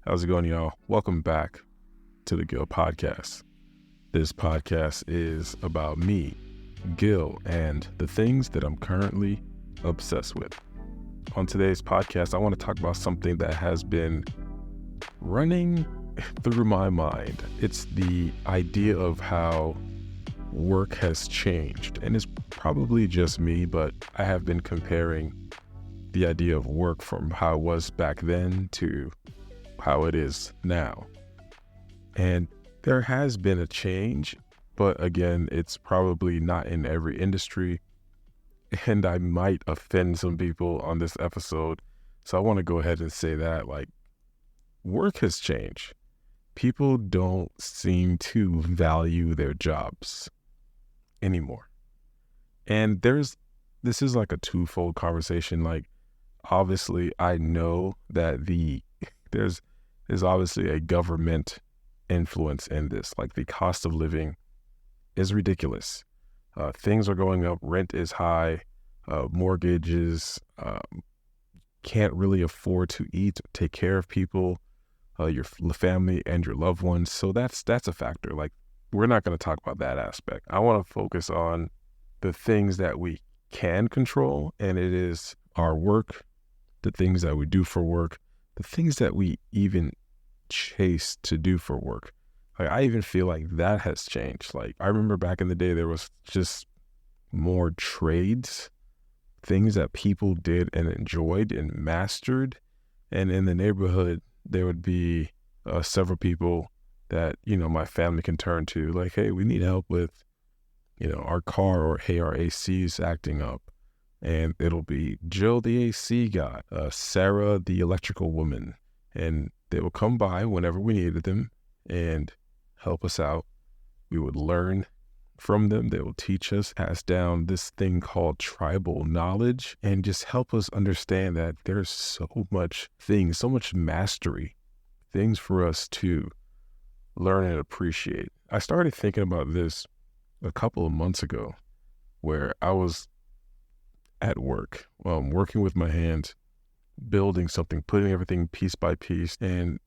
How's it going, y'all? Welcome back to the Gil Podcast. This podcast is about me, Gil, and the things that I'm currently obsessed with. On today's podcast, I want to talk about something that has been running through my mind. It's the idea of how work has changed. And it's probably just me, but I have been comparing the idea of work from how it was back then to how it is now. And there has been a change, but again, it's probably not in every industry. And I might offend some people on this episode. So I want to go ahead and say that work has changed. People don't seem to value their jobs anymore. And this is like a twofold conversation. Obviously I know that there's obviously a government influence in this. The cost of living is ridiculous. Things are going up. Rent is high. Mortgages, can't really afford to eat, take care of people, your family and your loved ones. So that's a factor. We're not going to talk about that aspect. I want to focus on the things that we can control, and it is our work, the things that we do for work, the things that we even chase to do for work. I even feel like that has changed. I remember back in the day, there was just more trades, things that people did and enjoyed and mastered. And in the neighborhood, there would be several people that, my family can turn to, hey, we need help with, our car, or hey, our AC's acting up. And it'll be Jill, the AC guy, Sarah, the electrical woman. And they will come by whenever we needed them and help us out. We would learn from them. They will teach us, pass down this thing called tribal knowledge, and just help us understand that there's so much mastery, things for us to learn and appreciate. I started thinking about this a couple of months ago, where I was at work, working with my hands, building something, putting everything piece by piece. And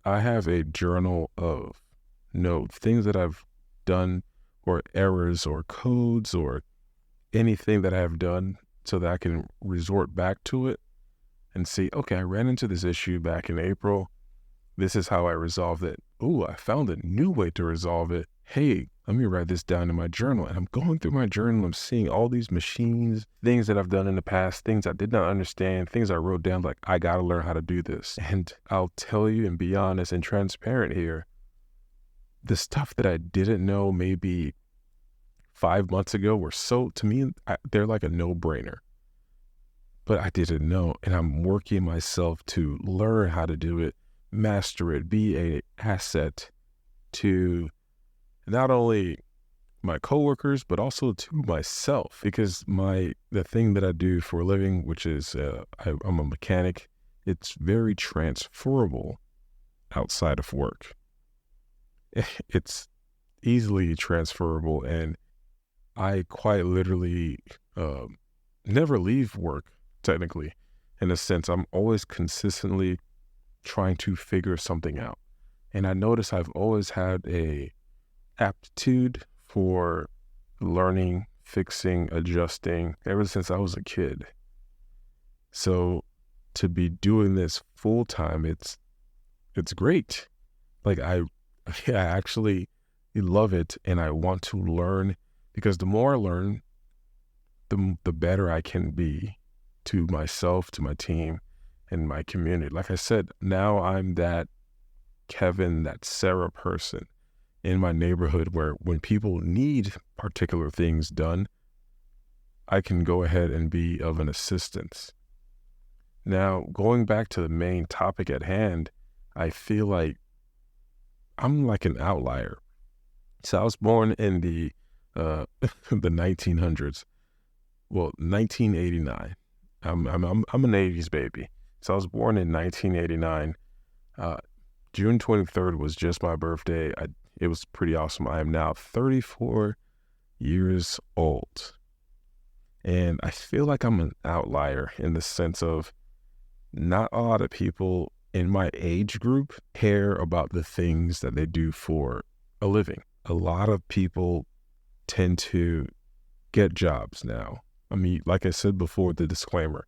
I have a journal of notes, things that I've done, or errors or codes or anything that I have done, so that I can resort back to it and see, okay, I ran into this issue back in April. This is how I resolved it. Ooh, I found a new way to resolve it. Hey, let me write this down in my journal. And I'm going through my journal. I'm seeing all these machines, things that I've done in the past, things I did not understand, things I wrote down, I got to learn how to do this. And I'll tell you and be honest and transparent here, the stuff that I didn't know maybe 5 months ago were to me, they're like a no-brainer. But I didn't know. And I'm working myself to learn how to do it, master it, be an asset to not only my coworkers, but also to myself, because the thing that I do for a living, which is I'm a mechanic, it's very transferable outside of work. It's easily transferable, and I quite literally never leave work, technically. In a sense, I'm always consistently trying to figure something out. And I notice I've always had a aptitude for learning, fixing, adjusting ever since I was a kid. So to be doing this full time, it's great. I actually love it, and I want to learn, because the more I learn, the better I can be to myself, to my team, and my community. Like I said, now I'm that Kevin, that Sarah person in my neighborhood, where when people need particular things done, I can go ahead and be of an assistance. Now, going back to the main topic at hand, I feel like I'm like an outlier. So I was born in the 1900s. Well, 1989. I'm an 80s baby. So I was born in 1989. June 23rd was just my birthday. It was pretty awesome. I am now 34 years old. And I feel like I'm an outlier in the sense of not a lot of people in my age group care about the things that they do for a living. A lot of people tend to get jobs now. I mean, like I said before, the disclaimer,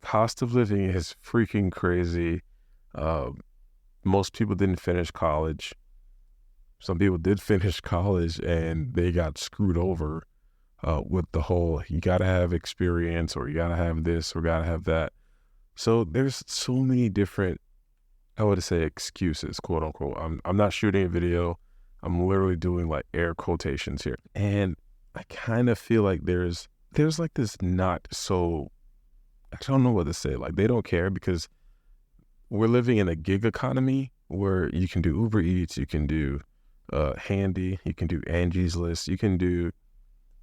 cost of living is freaking crazy. Most people didn't finish college. Some people did finish college and they got screwed over with the whole, you got to have experience, or you got to have this, or got to have that. So there's so many different, I would say, excuses, quote unquote. I'm not shooting a video. I'm literally doing like air quotations here. And I kind of feel like there's like this not so, I don't know what to say. Like they don't care, because we're living in a gig economy where you can do Uber Eats, you can do Handy, you can do Angie's List, you can do,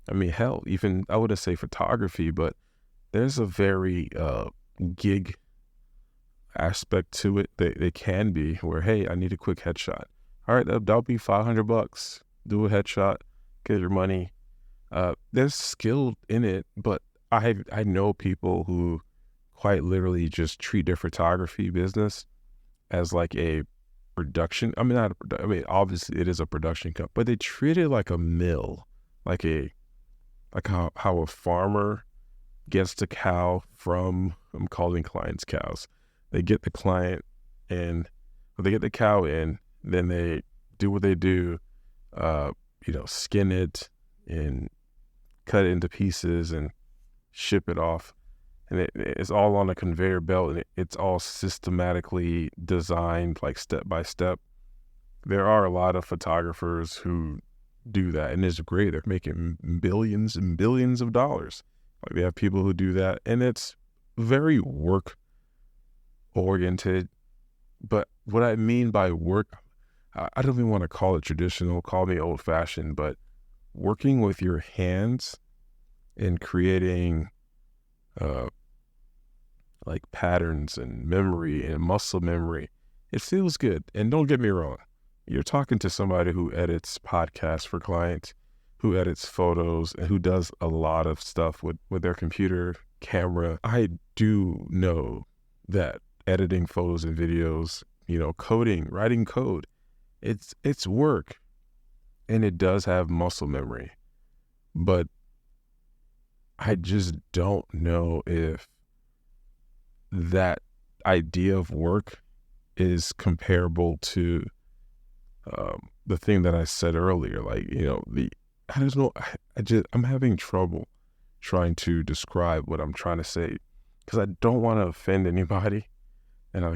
I mean, hell, even, I wouldn't say photography, but there's a very gig aspect to it. They can be where, hey, I need a quick headshot. All right, that'll be $500. Do a headshot, get your money. There's skill in it, but I know people who quite literally just treat their photography business as like a production. I mean, obviously it is a production company, but they treat it like a mill, like how a farmer gets the cow from, I'm calling clients cows. They get the client and they get the cow in, then they do what they do, skin it and cut it into pieces and ship it off. And it's all on a conveyor belt, and it's all systematically designed, like step by step. There are a lot of photographers who do that, and it's great. They're making billions and billions of dollars. Like, they have people who do that, and it's very work oriented. But what I mean by work, I don't even want to call it traditional, call me old fashioned, but working with your hands and creating like patterns and memory and muscle memory, it feels good. And don't get me wrong, you're talking to somebody who edits podcasts for clients, who edits photos, and who does a lot of stuff with their computer camera. I do know that editing photos and videos, coding, writing code, it's work, and it does have muscle memory. But I just don't know if that idea of work is comparable to the thing that I said earlier. Like, I don't know. I'm having trouble trying to describe what I'm trying to say, because I don't want to offend anybody. And I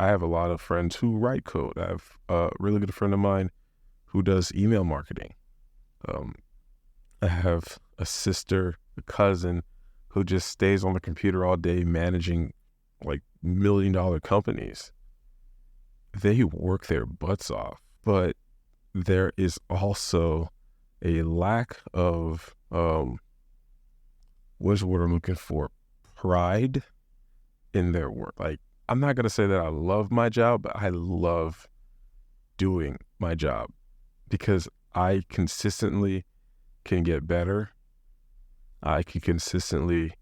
have a lot of friends who write code. I have a really good friend of mine who does email marketing. I have a sister, a cousin, who just stays on the computer all day managing like $1 million companies. They work their butts off, but there is also a lack of, what's the word I'm looking for? Pride in their work. Like, I'm not going to say that I love my job, but I love doing my job, because I consistently can get better. I can consistently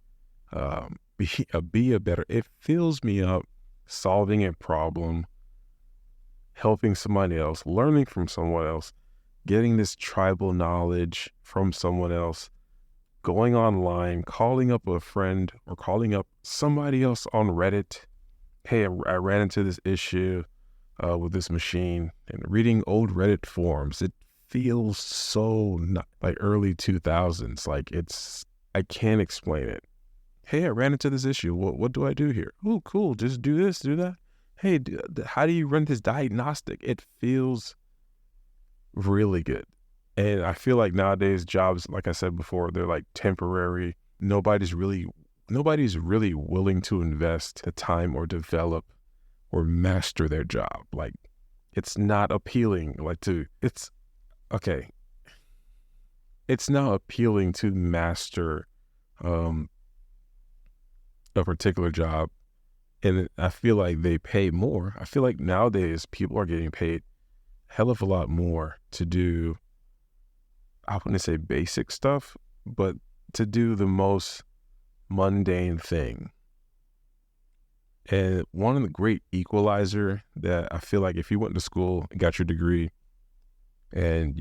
be a better. It fills me up solving a problem, helping somebody else, learning from someone else, getting this tribal knowledge from someone else, going online, calling up a friend or calling up somebody else on Reddit. Hey, I ran into this issue with this machine, and reading old Reddit forums. It feels so not like early 2000s. Like, I can't explain it. Hey, I ran into this issue. What do I do here? Oh, cool. Just do this, do that. Hey, how do you run this diagnostic? It feels really good. And I feel like nowadays jobs, like I said before, they're like temporary. Nobody's really willing to invest the time or develop or master their job. Like, it's not appealing. It's not appealing to master a particular job. And I feel like they pay more. I feel like nowadays people are getting paid a hell of a lot more to do, I wouldn't say basic stuff, but to do the most mundane thing. And one of the great equalizer that I feel like if you went to school and got your degree and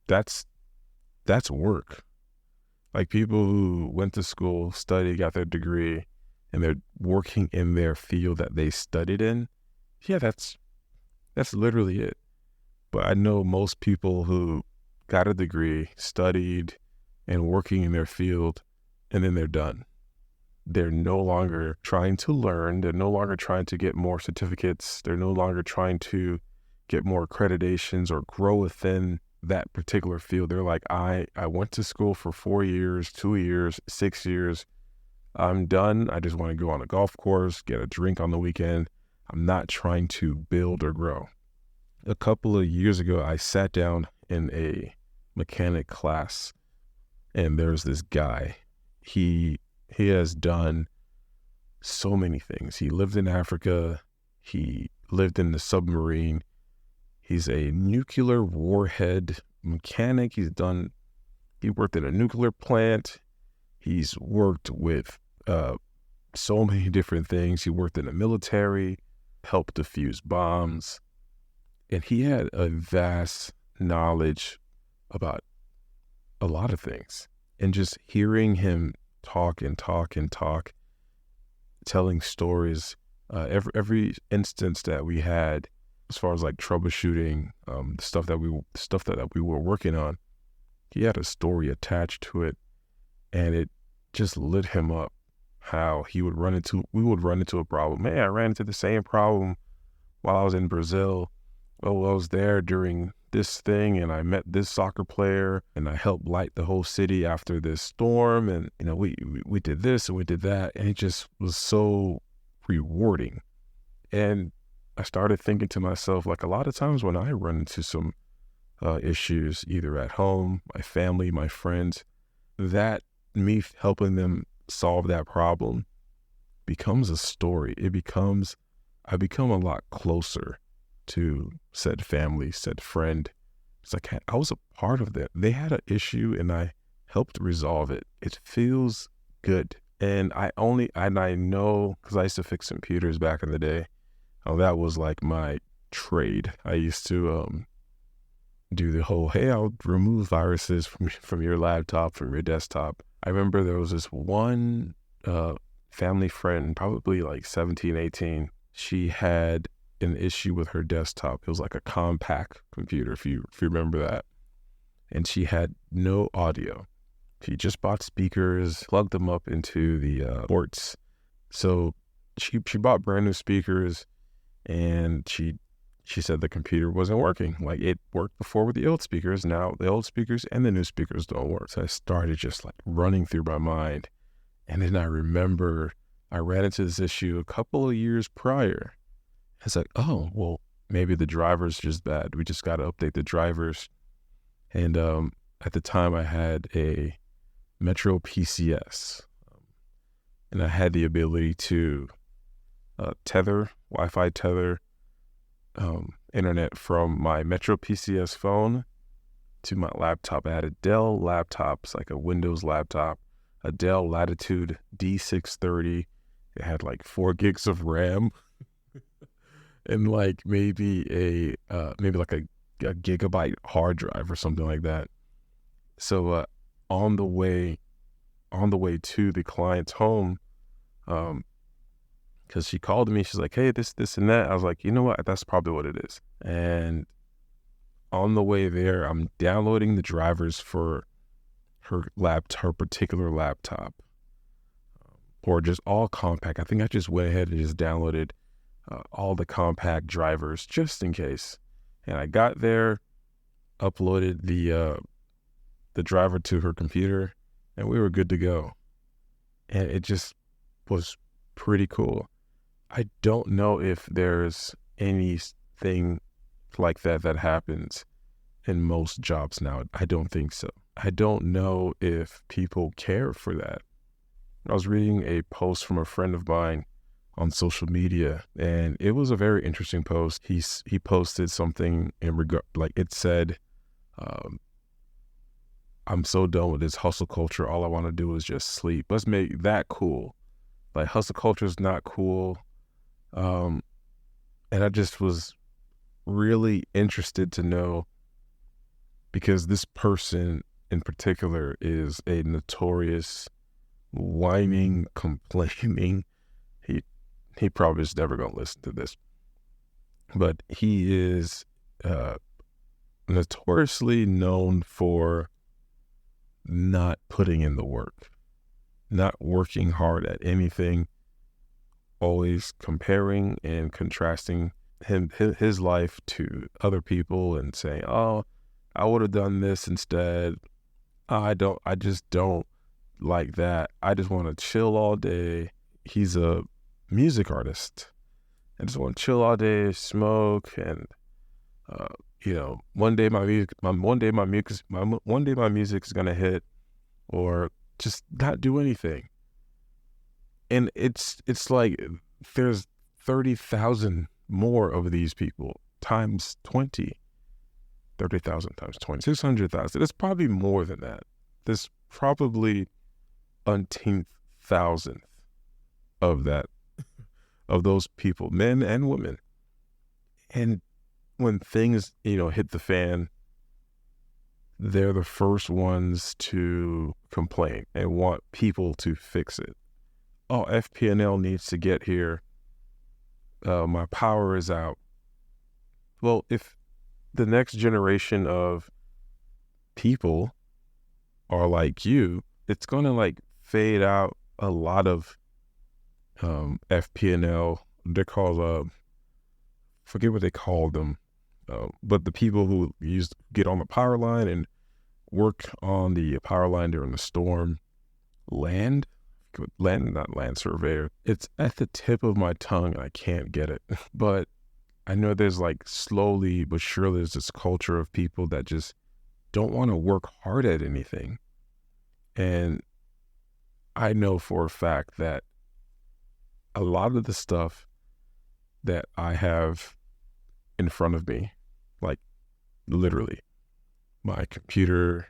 that's work. Like people who went to school, studied, got their degree, and they're working in their field that they studied in. Yeah, that's literally it. But I know most people who got a degree, studied, and working in their field, and then they're done. They're no longer trying to learn. They're no longer trying to get more certificates. They're no longer trying to get more accreditations or grow within that particular field. They're like, I went to school for 4 years, 2 years, 6 years. I'm done. I just want to go on a golf course, get a drink on the weekend. I'm not trying to build or grow. A couple of years ago, I sat down in a mechanic class, and there's this guy. He has done so many things. He lived in Africa. He lived in the submarine. He's a nuclear warhead mechanic. He worked at a nuclear plant. He's worked with so many different things. He worked in the military, helped defuse bombs. And he had a vast knowledge about a lot of things. And just hearing him talk, telling stories, every instance that we had, as far as like troubleshooting, the stuff that we were working on, he had a story attached to it, and it just lit him up. How we would run into a problem. Man, I ran into the same problem while I was in Brazil. Oh, I was there during this thing, and I met this soccer player, and I helped light the whole city after this storm, and we did this and we did that, and it just was so rewarding. And I started thinking to myself, like, a lot of times when I run into some issues, either at home, my family, my friends, that me helping them solve that problem becomes a story. I become a lot closer to said family, said friend. It's like I was a part of that. They had an issue and I helped resolve it. It feels good. And I know, because I used to fix computers back in the day. Oh, that was like my trade. I used to do the whole, hey, I'll remove viruses from your laptop, from your desktop. I remember there was this one family friend, probably like 17, 18. She had an issue with her desktop. It was like a Compaq computer, if you remember that. And she had no audio. She just bought speakers, plugged them up into the ports. So she bought brand new speakers, and she said the computer wasn't working. Like, it worked before with the old speakers. Now the old speakers and the new speakers don't work. So I started just like running through my mind. And then I remember I ran into this issue a couple of years prior. It's like, oh, well, maybe the driver's just bad. We just got to update the drivers. And at the time I had a Metro PCS, and I had the ability to Wi-Fi tether internet from my Metro PCS phone to my laptop. I had a Dell laptop. It's like a Windows laptop, a Dell Latitude D630. It had like 4 gigs of RAM and like maybe like a gigabyte hard drive or something like that. So on the way to the client's home, because she called me, she's like, hey, this and that. I was like, you know what? That's probably what it is. And on the way there, I'm downloading the drivers for her particular laptop, or just all Compaq. I think I just went ahead and just downloaded all the Compaq drivers just in case. And I got there, uploaded the driver to her computer, and we were good to go. And it just was pretty cool. I don't know if there's anything like that happens in most jobs now. I don't think so. I don't know if people care for that. I was reading a post from a friend of mine on social media, and it was a very interesting post. He posted something in regard, like it said, I'm so done with this hustle culture. All I want to do is just sleep. Let's make that cool. Like hustle culture is not cool. And I just was really interested to know, because this person in particular is a notorious whining, complaining. He probably is never going to listen to this, but he is notoriously known for not putting in the work, not working hard at anything, always comparing and contrasting his life to other people and saying, "Oh, I would have done this instead. I just don't like that. I just want to chill all day." He's a music artist. I just want to chill all day, smoke, and one day my music is gonna hit, or just not do anything. And it's like there's 30,000 more of these people times 20. 30,000 times 20, 600,000. It's probably more than that. There's probably umpteenth thousandth of that, of those people, men and women. And when things, hit the fan, they're the first ones to complain and want people to fix it. Oh, FPNL needs to get here. My power is out. Well, if the next generation of people are like you, it's going to fade out a lot of FPNL. They're called, forget what they called them, but the people who get on the power line and work on the power line during the storm, not land surveyor. It's at the tip of my tongue and I can't get it. But I know there's slowly but surely there's this culture of people that just don't want to work hard at anything. And I know for a fact that a lot of the stuff that I have in front of me, literally my computer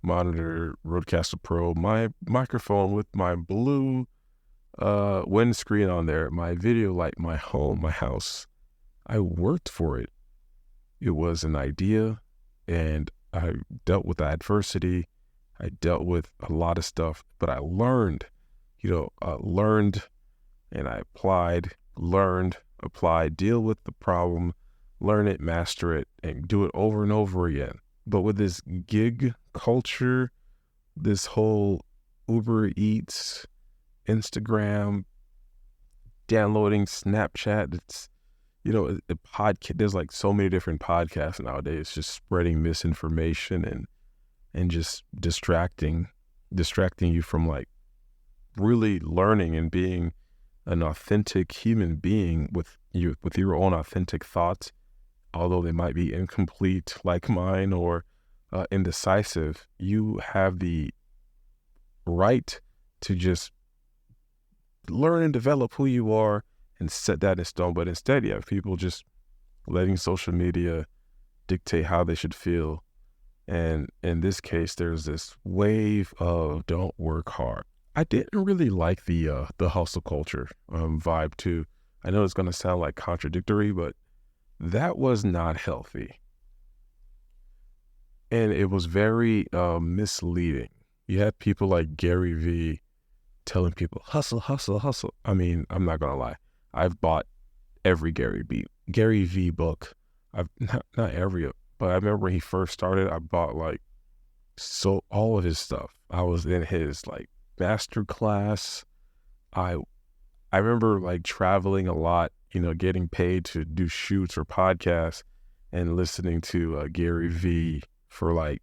monitor, Rodecaster Pro, my microphone with my blue windscreen on there, my video light, my home, my house, I worked for it. It was an idea, and I dealt with adversity. I dealt with a lot of stuff, but I learned, and I applied, learned, applied, deal with the problem, learn it, master it, and do it over and over again. But with this gig culture, this whole Uber Eats, Instagram, downloading Snapchat, it's, there's so many different podcasts nowadays, just spreading misinformation and just distracting you from really learning and being an authentic human being with your own authentic thoughts, although they might be incomplete like mine or indecisive. You have the right to just learn and develop who you are and set that in stone. But instead, you have people just letting social media dictate how they should feel. And in this case, there's this wave of don't work hard. I didn't really like the hustle culture vibe too. I know it's going to sound contradictory, but that was not healthy. And it was very misleading. You had people like Gary Vee telling people, hustle, hustle, hustle. I mean, I'm not going to lie. I've bought every Gary Vee book. I've not every, but I remember when he first started, I bought all of his stuff. I was in his master class. I remember traveling a lot, getting paid to do shoots or podcasts and listening to Gary Vee for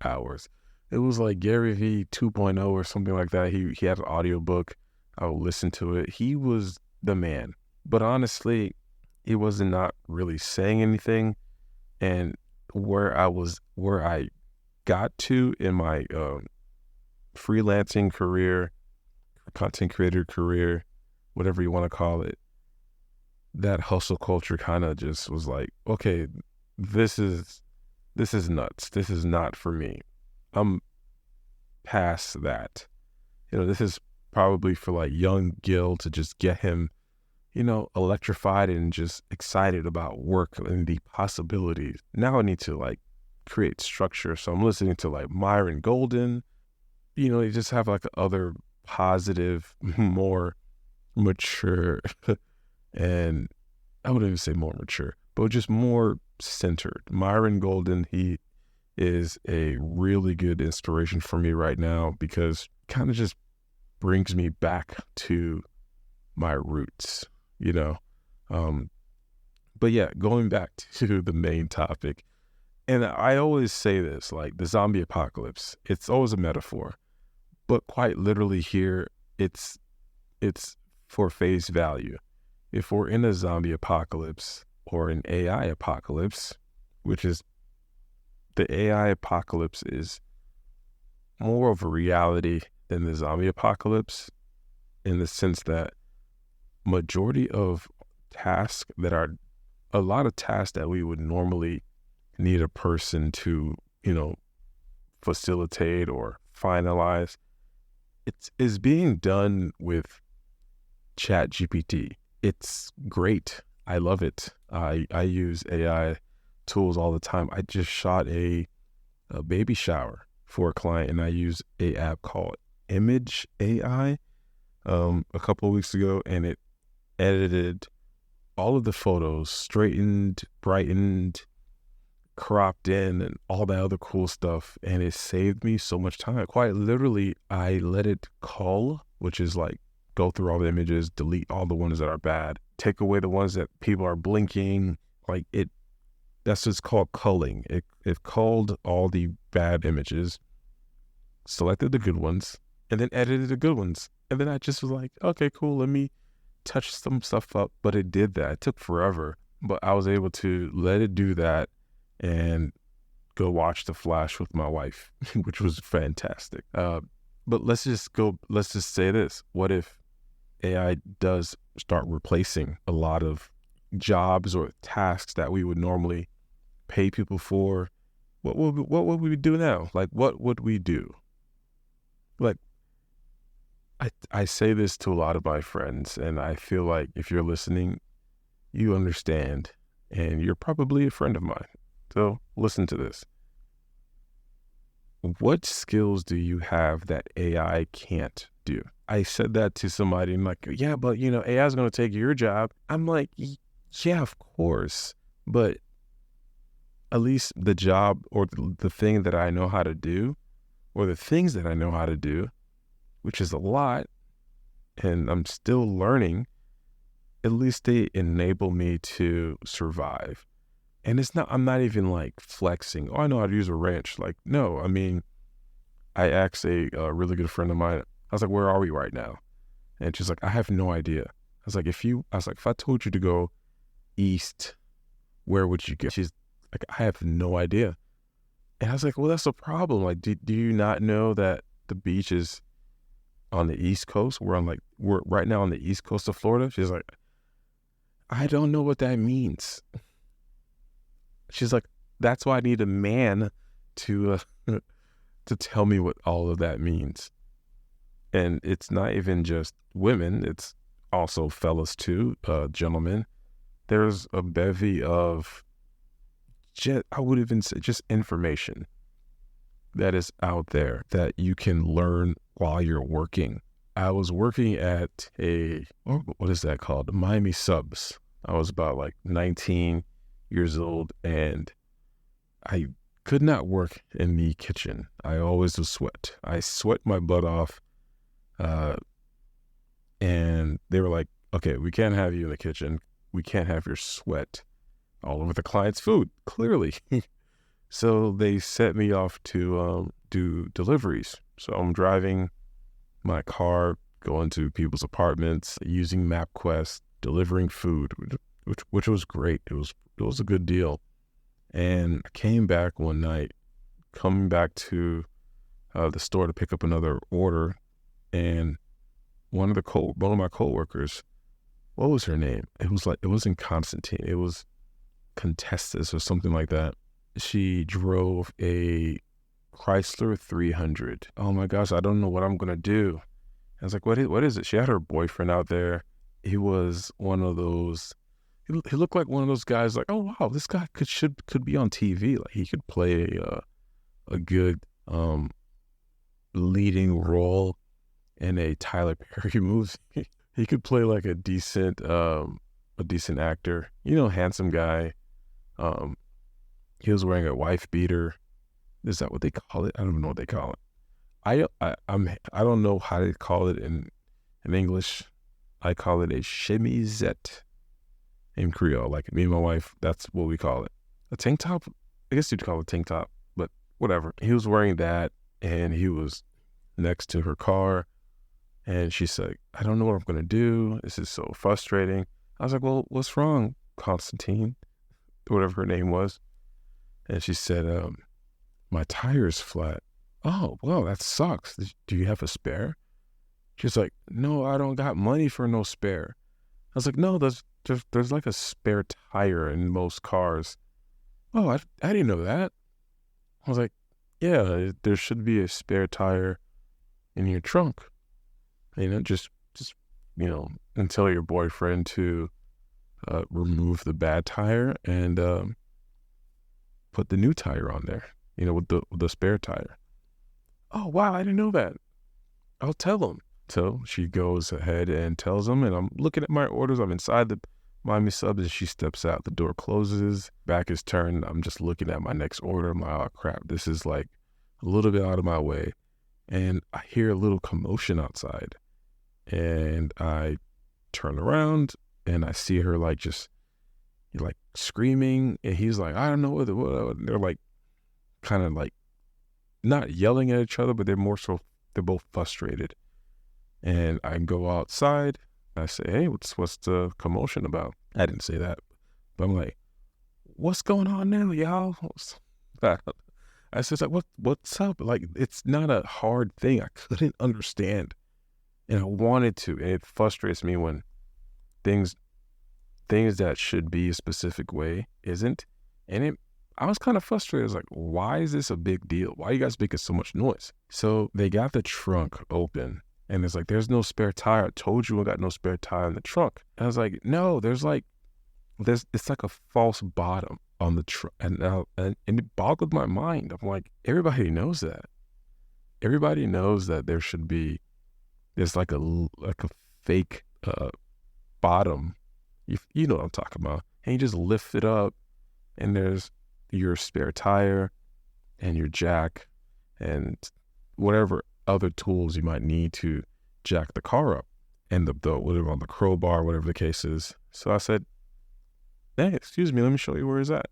hours. It was Gary Vee 2.0 or something like that. He had an audiobook. I would listen to it. He was the man. But honestly, he was not really saying anything. And where I got to in my freelancing career, content creator career, whatever you want to call it, that hustle culture kind of just was okay, this is nuts. This is not for me. I'm past that. This is probably for like young Gil to just get him, electrified and just excited about work and the possibilities. Now I need to like create structure. So I'm listening to like Myron Golden, you just have like other positive, more mature, and I wouldn't even say more mature, but just more centered. Myron Golden, he is a really good inspiration for me right now because kind of just brings me back to my roots, you know. But yeah, going back to the main topic, and I always say this, like the zombie apocalypse, it's always a metaphor, but quite literally here, it's for face value. If we're in a zombie apocalypse or an AI apocalypse, which is the AI apocalypse is more of a reality than the zombie apocalypse in the sense that majority of tasks that are a lot of tasks that we would normally need a person to, facilitate or finalize, is being done with Chat GPT. It's great. I love it. I use AI tools all the time. I just shot a baby shower for a client, and I use a app called Image AI a couple of weeks ago, and it edited all of the photos, straightened, brightened, cropped in, and all that other cool stuff, and it saved me so much time. Quite literally, I let it cull, which is like go through all the images, delete all the ones that are bad, take away the ones that people are blinking, like it. That's what's called culling. It culled all the bad images, selected the good ones, and then edited the good ones. And then I just was like, okay, cool, let me touch some stuff up. But it did that. It took forever, but I was able to let it do that and go watch The Flash with my wife, which was fantastic. But let's just say this. What if AI does start replacing a lot of jobs or tasks that we would normally pay people for? What would we do now? Like, what would we do? Like, I say this to a lot of my friends, and I feel like if you're listening, you understand, and you're probably a friend of mine. So listen to this. What skills do you have that AI can't do? I said that to somebody, and like, yeah, but AI is going to take your job. I'm like, yeah, of course, but at least the job or the thing that I know how to do, or the things that I know how to do, which is a lot, and I'm still learning, at least they enable me to survive. And I'm not even like flexing. Oh, I know how to use a wrench. Like, no, I mean, I asked a really good friend of mine, I was like, where are we right now? And she's like, I have no idea. I was like, if I told you to go east, where would you go? She's like, I have no idea. And I was like, well, that's a problem. Like, do you not know that the beach is on the East Coast? We're right now on the East Coast of Florida. She's like, I don't know what that means. She's like, that's why I need a man to tell me what all of that means. And it's not even just women, it's also fellas too, gentlemen. There's a bevy of, I would even say, just information that is out there that you can learn while you're working. I was working at what is that called? Miami Subs. I was about like 19 years old, and I could not work in the kitchen. I always would sweat. I sweat my butt off. And they were like, okay, we can't have you in the kitchen. We can't have your sweat all over the client's food, clearly. So they set me off to do deliveries. So I'm driving my car, going to people's apartments, using MapQuest, delivering food, which was great. It was a good deal. And I came back one night, coming back to the store to pick up another order, and one of my coworkers, what was her name? It wasn't Constantine. It was Contestus or something like that. She drove a Chrysler 300. Oh my gosh, I don't know what I'm gonna do. I was like, what is it? She had her boyfriend out there. He was one of those, he looked like one of those guys like, oh, wow, this guy could be on TV. Like he could play a good leading role in a Tyler Perry movie. He could play like a decent actor, handsome guy. He was wearing a wife beater. Is that what they call it? I don't even know what they call it. I don't know how to call it in English. I call it a chemisette in Creole. Like me and my wife, that's what we call it. A tank top? I guess you'd call it a tank top, but whatever. He was wearing that, and he was next to her car, and she said, I don't know what I'm going to do. This is so frustrating. I was like, well, what's wrong, Constantine? Whatever her name was. And she said, my tire's flat. Oh, well, that sucks. Do you have a spare? She's like, no, I don't got money for no spare. I was like, no, there's like a spare tire in most cars. Oh, I didn't know that. I was like, yeah, there should be a spare tire in your trunk. Just tell your boyfriend to remove the bad tire and put the new tire on there, with the spare tire. Oh, wow, I didn't know that. I'll tell him. So she goes ahead and tells him, and I'm looking at my orders. I'm inside the Miami Subs, and she steps out. The door closes, back is turned. I'm just looking at my next order. I'm like, oh, crap, this is like a little bit out of my way. And I hear a little commotion outside, and I turn around, and I see her like screaming, and he's like, I don't know what. They're like kind of like not yelling at each other, but they're both frustrated. And I go outside. I say, hey, what's the commotion about? I didn't say that, but I'm like, what's going on now, y'all? I said, like, what's up? Like, it's not a hard thing. I couldn't understand, and I wanted to, and it frustrates me when things that should be a specific way isn't. And I was kind of frustrated. I was like, why is this a big deal? Why are you guys making so much noise? So they got the trunk open, and it's like, there's no spare tire. I told you I got no spare tire in the trunk. And I was like, no, it's like a false bottom on the trunk. And it boggled my mind. I'm like, everybody knows that. Everybody knows that there's like a fake bottom. You know what I'm talking about. And you just lift it up, and there's your spare tire and your jack and whatever other tools you might need to jack the car up, and the whatever on the crowbar, whatever the case is. So I said, hey, excuse me, let me show you where it's at.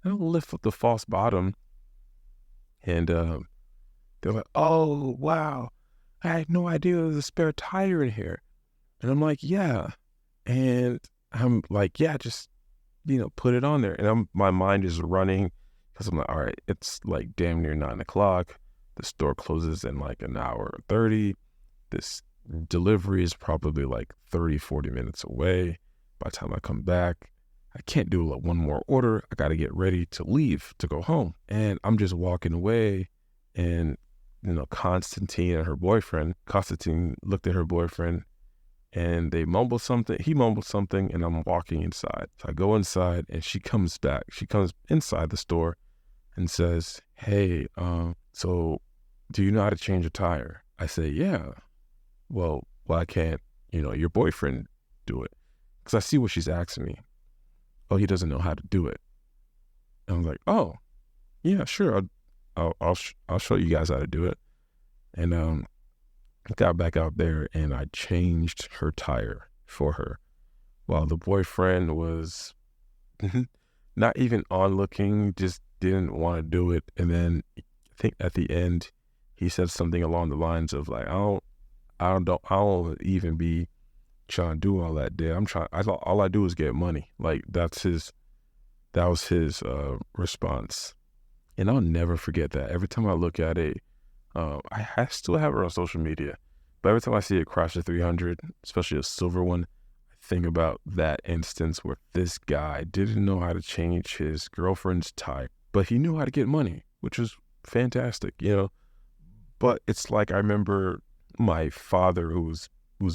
And I'll lift up the false bottom, and they're like, oh, wow, I had no idea there was a spare tire in here. And I'm like, yeah. And I'm like, yeah, just put it on there. And my mind is running, because I'm like, all right, it's like damn near 9 o'clock. The store closes in like an hour or 30. This delivery is probably like 30, 40 minutes away. By the time I come back, I can't do one more order. I got to get ready to leave to go home. And I'm just walking away, and, Constantine looked at her boyfriend, and they mumbled something. He mumbled something, and I'm walking inside. So I go inside, and she comes back. She comes inside the store and says, hey, so do you know how to change a tire? I say, yeah. Well, why can't, your boyfriend do it? Because I see what she's asking me. Oh, he doesn't know how to do it. And I'm like, oh, yeah, sure. I'll show you guys how to do it. And I got back out there, and I changed her tire for her, while the boyfriend was not even onlooking, just didn't want to do it. And then I think at the end, he said something along the lines of like, I don't even be trying to do all that, Dad. All I do is get money. Like that was his response. And I'll never forget that. Every time I look at it, I still have her on social media, but every time I see it crash the 300, especially a silver one, I think about that instance where this guy didn't know how to change his girlfriend's tire, but he knew how to get money, which was fantastic, But it's like, I remember my father, who's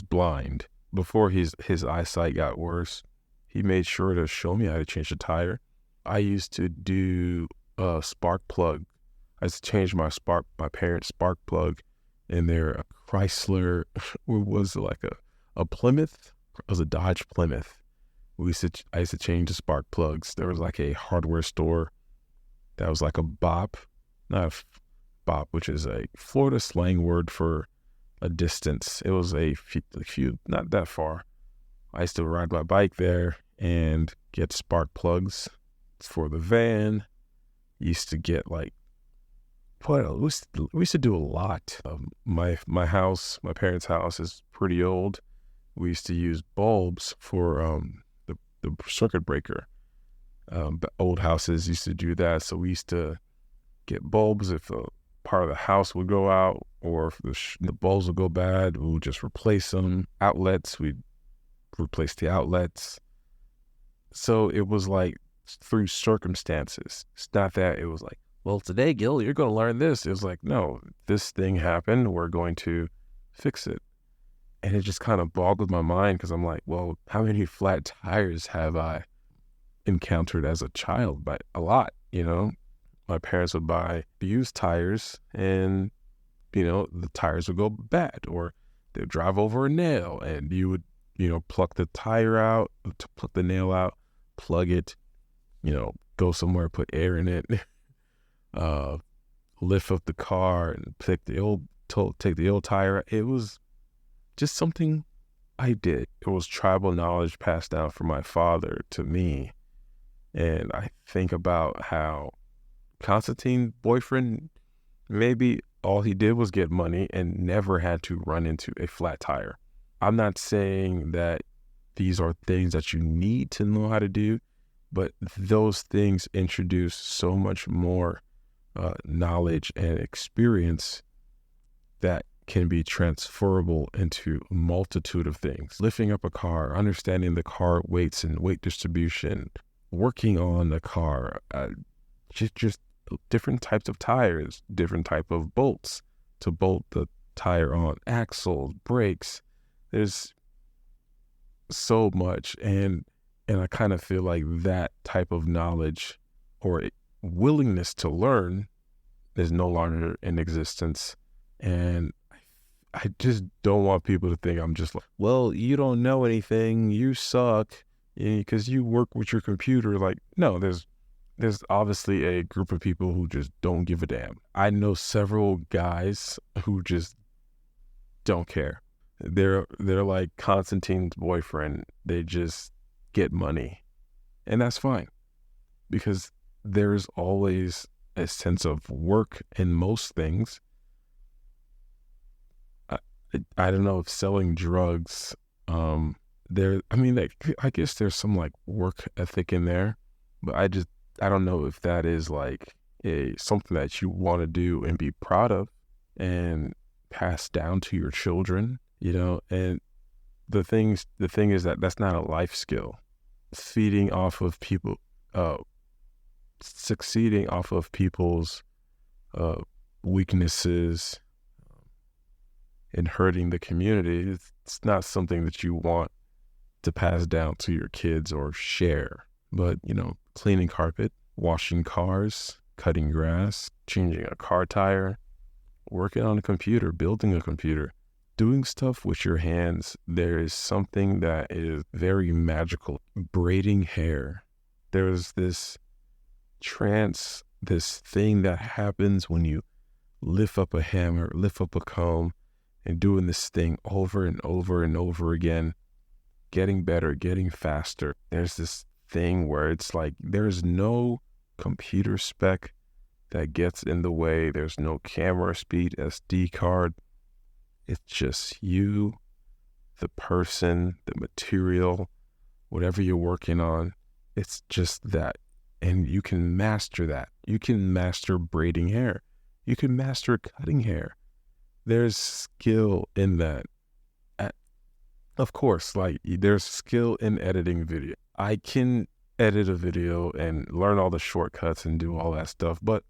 blind, before his eyesight got worse, he made sure to show me how to change the tire. I used to do a spark plug. I used to change my parents' spark plug in their Chrysler. It was like a Plymouth. It was a Dodge Plymouth. I used to change the spark plugs. There was like a hardware store that was like a bop, not a bop, which is a Florida slang word for a distance. It was a few, not that far. I used to ride my bike there and get spark plugs for the van. Used to get like, what else? We used to do a lot. My parents' house is pretty old. We used to use bulbs for the circuit breaker. Old houses used to do that, so we used to get bulbs if a part of the house would go out, or if the bulbs would go bad, we would just replace them. Outlets, we'd replace the outlets. So it was like through circumstances. It's not that it was like, well, today, Gil, you're going to learn this. It was like, no, this thing happened. We're going to fix it. And it just kind of boggled my mind because I'm like, well, how many flat tires have I encountered as a child? But a lot, My parents would buy used tires and, the tires would go bad, or they'd drive over a nail and you would, pluck the tire out, pluck the nail out, plug it, go somewhere, put air in it, lift up the car and take the old tire. It was just something I did. It was tribal knowledge passed down from my father to me. And I think about how Constantine's boyfriend, maybe all he did was get money and never had to run into a flat tire. I'm not saying that these are things that you need to know how to do, but those things introduce so much more knowledge and experience that can be transferable into a multitude of things. Lifting up a car, understanding the car weights and weight distribution, working on the car, just different types of tires, different type of bolts to bolt the tire on, axles, brakes. There's so much, and I kind of feel like that type of knowledge or willingness to learn is no longer in existence. And I just don't want people to think I'm just like, well, you don't know anything, you suck because you work with your computer. Like, no, there's obviously a group of people who just don't give a damn. I know several guys who just don't care. They're like Constantine's boyfriend. They just get money, and that's fine, because there's always a sense of work in most things. I don't know if selling drugs, I guess there's some like work ethic in there, but I don't know if that is like something that you want to do and be proud of and pass down to your children, and the thing is that that's not a life skill. Feeding off of people, succeeding off of people's weaknesses and hurting the community, it's not something that you want to pass down to your kids or share. But, cleaning carpet, washing cars, cutting grass, changing a car tire, working on a computer, building a computer, doing stuff with your hands, there is something that is very magical. Braiding hair. There's this thing that happens when you lift up a hammer, lift up a comb, and doing this thing over and over and over again, getting better, getting faster. There's this thing where it's like there's no computer spec that gets in the way. There's no camera speed, SD card. It's just you, the person, the material, whatever you're working on. It's just that. And you can master that. You can master braiding hair. You can master cutting hair. There's skill in that. Of course, like there's skill in editing video. I can edit a video and learn all the shortcuts and do all that stuff, but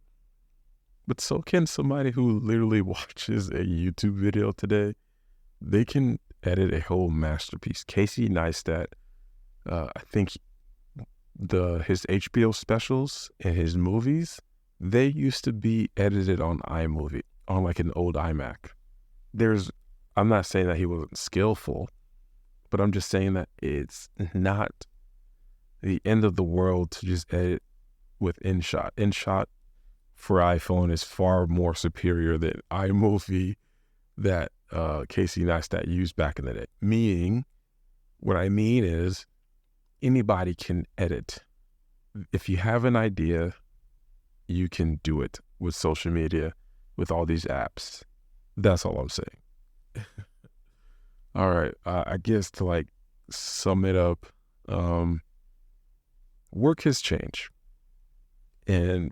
so can somebody who literally watches a YouTube video today they can edit a whole masterpiece. Casey Neistat, I think his HBO specials and his movies, they used to be edited on iMovie, on like an old iMac. I'm not saying that he wasn't skillful, but I'm just saying that it's not the end of the world to just edit with InShot. InShot for iPhone is far more superior than iMovie that Casey Neistat used back in the day. Meaning, what I mean is, anybody can edit. If you have an idea, you can do it with social media, with all these apps. That's all I'm saying. All right. I guess to like sum it up, work has changed. And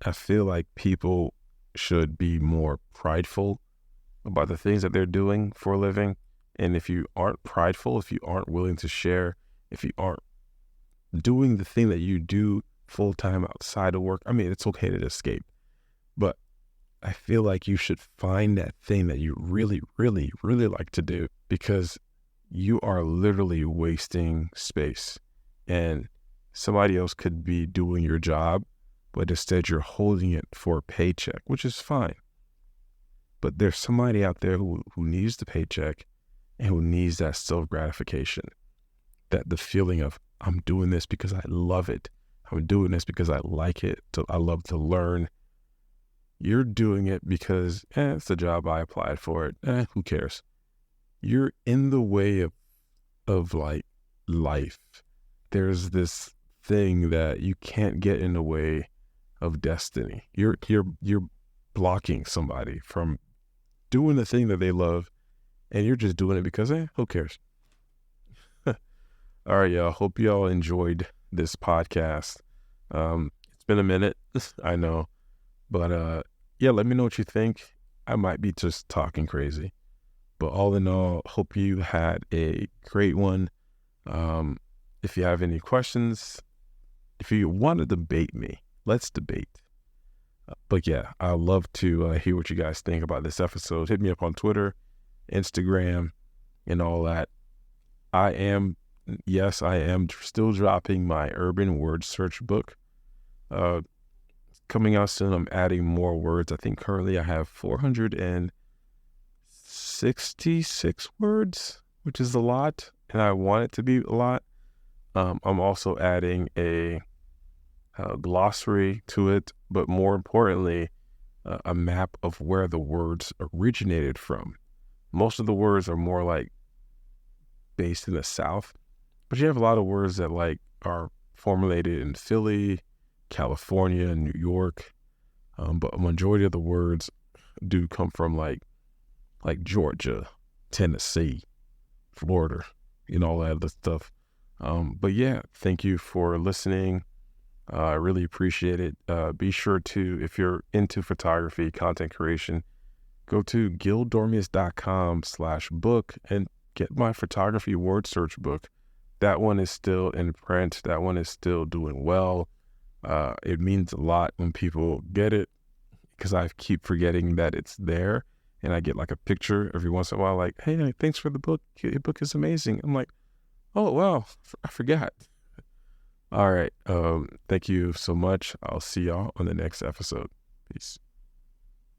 I feel like people should be more prideful about the things that they're doing for a living. And if you aren't prideful, if you aren't willing to share, if you aren't doing the thing that you do full time outside of work, I mean, it's okay to escape. But I feel like you should find that thing that you really, really, really like to do, because you are literally wasting space. And somebody else could be doing your job, but instead you're holding it for a paycheck, which is fine. But there's somebody out there who needs the paycheck and who needs that self-gratification, that the feeling of, I'm doing this because I love it. I'm doing this because I like it. I love to learn. You're doing it because, it's the job, I applied for it. Who cares? You're in the way of like life. There's this thing that you can't get in the way of destiny. You're blocking somebody from doing the thing that they love, and you're just doing it because, who cares? All right, y'all. Hope y'all enjoyed this podcast. It's been a minute, I know, but yeah, let me know what you think. I might be just talking crazy, but all in all, hope you had a great one. If you have any questions, if you want to debate me, let's debate. But yeah, I'd love to hear what you guys think about this episode. Hit me up on Twitter, Instagram, and all that. I am still dropping my urban word search book. Coming out soon. I'm adding more words. I think currently I have 466 words, which is a lot, and I want it to be a lot. I'm also adding a glossary to it, but more importantly, a map of where the words originated from. Most of the words are more like based in the South, but you have a lot of words that like are formulated in Philly, California, New York, but a majority of the words do come from like Georgia, Tennessee, Florida, all that other stuff. But yeah, thank you for listening. I really appreciate it. Be sure to, if you're into photography, content creation, go to gildormius.com/book and get my photography word search book. That one is still in print. That one is still doing well. It means a lot when people get it, because I keep forgetting that it's there, and I get like a picture every once in a while, like, hey, thanks for the book. Your book is amazing. I'm like, oh, wow, I forgot. All right. Thank you so much. I'll see y'all on the next episode. Peace.